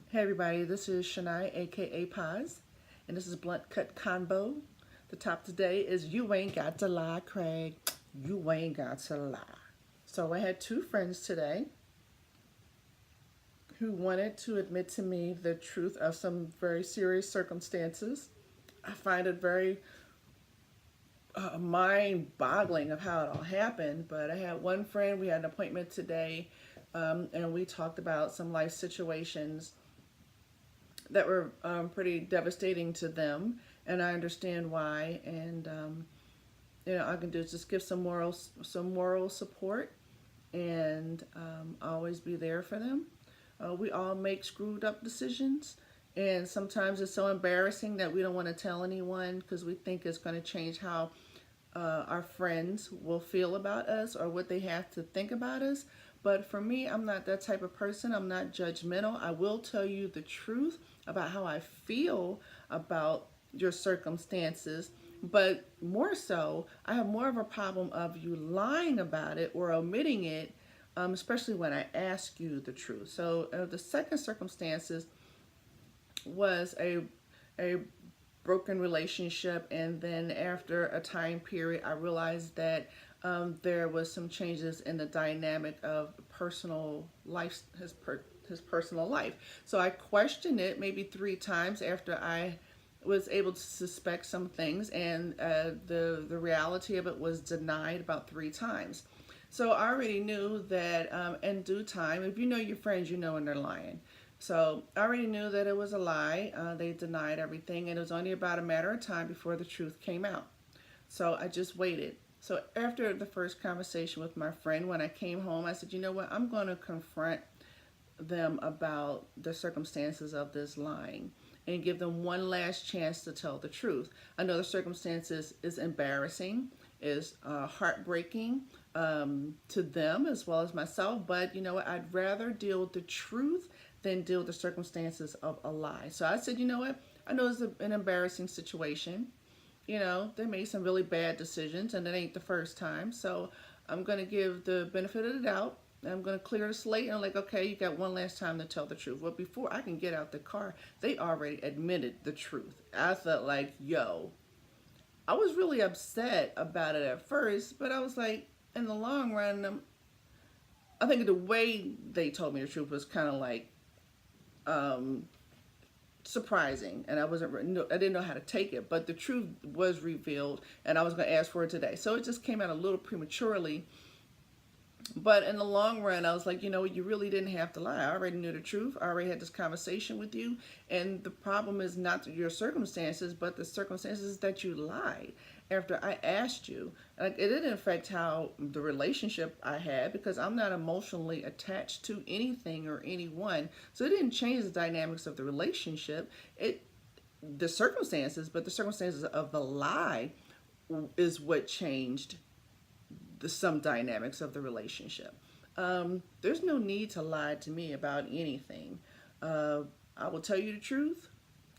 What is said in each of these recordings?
Hey everybody, this is Shania, aka Paz, and this is Blunt Cut Convo. The top today is You Ain't Got to Lie, Craig. You ain't got to lie. So I had two friends today who wanted to admit to me the truth of some very serious circumstances. I find it very mind-boggling of how it all happened, but I had one friend, we had an appointment today, and we talked about some life situations that were pretty devastating to them, and I understand why. And I can do is just give some moral support, and always be there for them. We all make screwed up decisions, and sometimes it's so embarrassing that we don't want to tell anyone because we think it's going to change how our friends will feel about us or what they have to think about us. But for me, I'm not that type of person. I'm not judgmental. I will tell you the truth about how I feel about your circumstances. But more so, I have more of a problem of you lying about it or omitting it, especially when I ask you the truth. So the second circumstances was a broken relationship, and then after a time period I realized that there was some changes in the dynamic of personal life, his personal life. So I questioned it maybe 3 times after I was able to suspect some things, and the reality of it was denied about 3 times. So I already knew that in due time, if you know your friends, you know when they're lying. So I already knew that it was a lie. They denied everything, and it was only about a matter of time before the truth came out. So I just waited. So after the first conversation with my friend, when I came home, I said, you know what, I'm going to confront them about the circumstances of this lying and give them one last chance to tell the truth. I know the circumstances is embarrassing, is heartbreaking to them as well as myself, but you know what, I'd rather deal with the truth than deal with the circumstances of a lie. So I said, you know what, I know it's an embarrassing situation. They made some really bad decisions, and it ain't the first time. So I'm going to give the benefit of the doubt. I'm going to clear the slate, and I'm like, okay, you got one last time to tell the truth. Well, before I can get out the car, they already admitted the truth. I felt like, yo, I was really upset about it at first, but I was like, in the long run, I think the way they told me the truth was kind of like um, surprising, and I didn't know how to take it, but the truth was revealed, and I was going to ask for it today. So it just came out a little prematurely, but in the long run, I was like, you know what, you really didn't have to lie. I already knew the truth. I already had this conversation with you, and the problem is not your circumstances, but the circumstances that you lied after I asked you. Like, it didn't affect how the relationship I had, because I'm not emotionally attached to anything or anyone. So it didn't change the dynamics of the relationship. The circumstances, but the circumstances of the lie is what changed some dynamics of the relationship. There's no need to lie to me about anything. I will tell you the truth,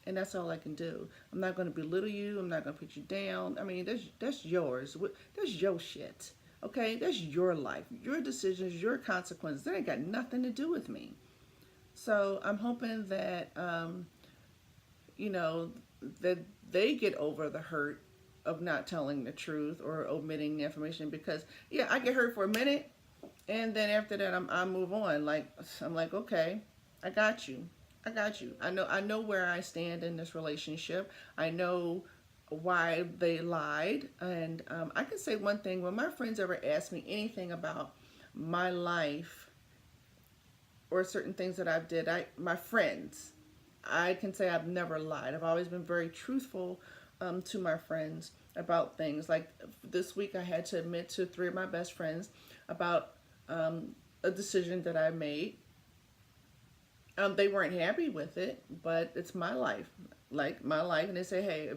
and that's all I can do. I'm not going to belittle you. I'm not going to put you down. I mean, that's yours. That's your shit. Okay, that's your life, your decisions, your consequences. That ain't got nothing to do with me. So I'm hoping that you know that they get over the hurt of not telling the truth or omitting the information, because yeah, I get hurt for a minute, and then after that I move on. Like, I'm like, okay, I got you. I know where I stand in this relationship. I know why they lied, and I can say one thing: when my friends ever ask me anything about my life or certain things that I've did, my friends, I can say I've never lied. I've always been very truthful to my friends about things. Like this week, I had to admit to 3 of my best friends about a decision that I made. They weren't happy with it, but it's my life, like my life. And they say, hey,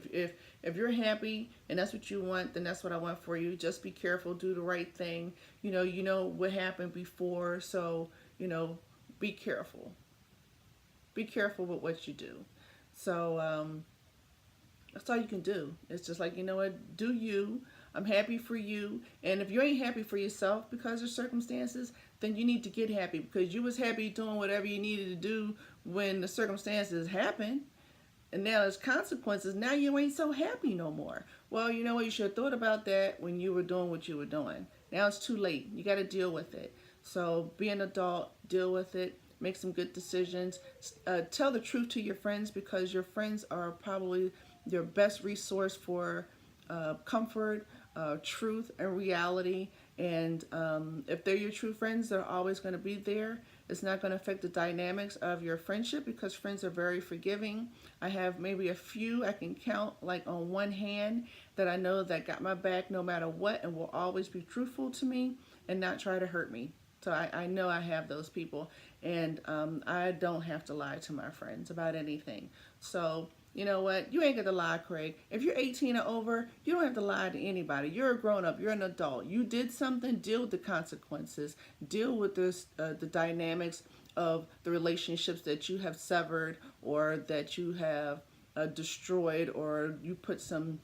if you're happy and that's what you want, then that's what I want for you. Just be careful, do the right thing. You know what happened before, so be careful. Be careful with what you do. So that's all you can do. It's just like, you know what, do you. I'm happy for you. And if you ain't happy for yourself because of circumstances, then you need to get happy, because you was happy doing whatever you needed to do when the circumstances happen and now there's consequences, now you ain't so happy no more. Well, you know what? You should have thought about that when you were doing what you were doing. Now it's too late. You got to deal with it. So be an adult, deal with it, make some good decisions. Tell the truth to your friends, because your friends are probably your best resource for comfort, truth, and reality. And if they're your true friends, they're always going to be there. It's not going to affect the dynamics of your friendship, because friends are very forgiving. I have maybe a few I can count like on one hand that I know that got my back no matter what and will always be truthful to me and not try to hurt me. So I know I have those people, and I don't have to lie to my friends about anything. So you know what? You ain't got to lie, Craig. If you're 18 or over, you don't have to lie to anybody. You're a grown up. You're an adult. You did something. Deal with the consequences. Deal with this, the dynamics of the relationships that you have severed or that you have destroyed, or you put some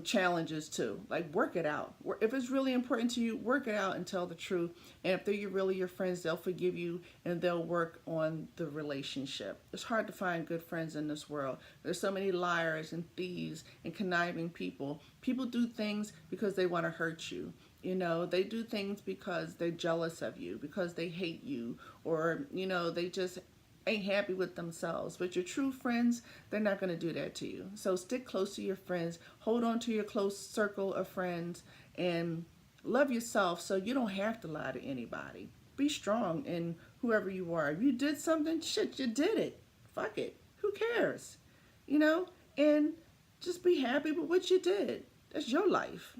challenges to. Like, work it out. If it's really important to you, work it out and tell the truth. And if they're really your friends, they'll forgive you and they'll work on the relationship. It's hard to find good friends in this world. There's so many liars and thieves and conniving people. People do things because they want to hurt you. You know, they do things because they're jealous of you, because they hate you, or, you know, they just ain't happy with themselves. But your true friends, they're not going to do that to you. So stick close to your friends, hold on to your close circle of friends, and love yourself so you don't have to lie to anybody. Be strong in whoever you are. If you did something, shit, you did it. Fuck it. Who cares? You know? And just be happy with what you did. That's your life.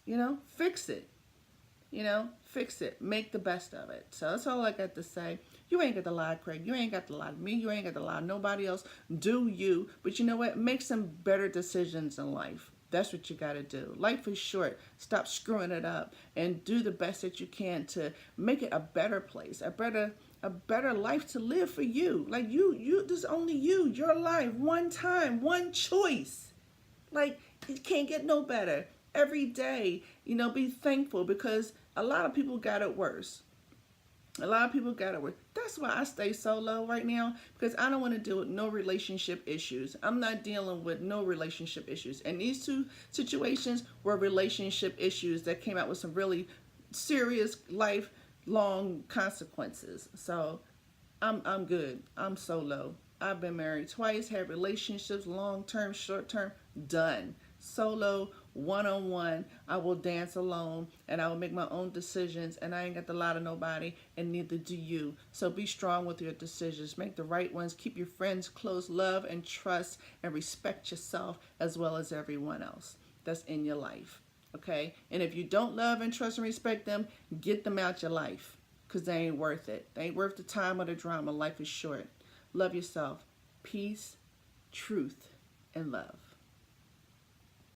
You know? Fix it. You know, fix it. Make the best of it. So that's all I got to say. You ain't got to lie, Craig. You ain't got to lie to me. You ain't got to lie to nobody else. Do you. But you know what? Make some better decisions in life. That's what you got to do. Life is short. Stop screwing it up and do the best that you can to make it a better place, a better life to live for you. Like this is only you, your life, one time, one choice. Like, it can't get no better. Every day, you know, be thankful, because a lot of people got it worse. A lot of people got it worse. That's why I stay solo right now, because I don't want to deal with no relationship issues. I'm not dealing with no relationship issues. And these two situations were relationship issues that came out with some really serious lifelong consequences. So I'm good. I'm solo. I've been married twice, had relationships, long-term, short-term, done. Solo, one-on-one. I will dance alone, and I will make my own decisions, and I ain't got to lie to nobody, and neither do you. So be strong with your decisions. Make the right ones. Keep your friends close. Love and trust and respect yourself as well as everyone else that's in your life. Okay? And if you don't love and trust and respect them, get them out your life, because they ain't worth it. They ain't worth the time or the drama. Life is short. Love yourself. Peace, truth, and love.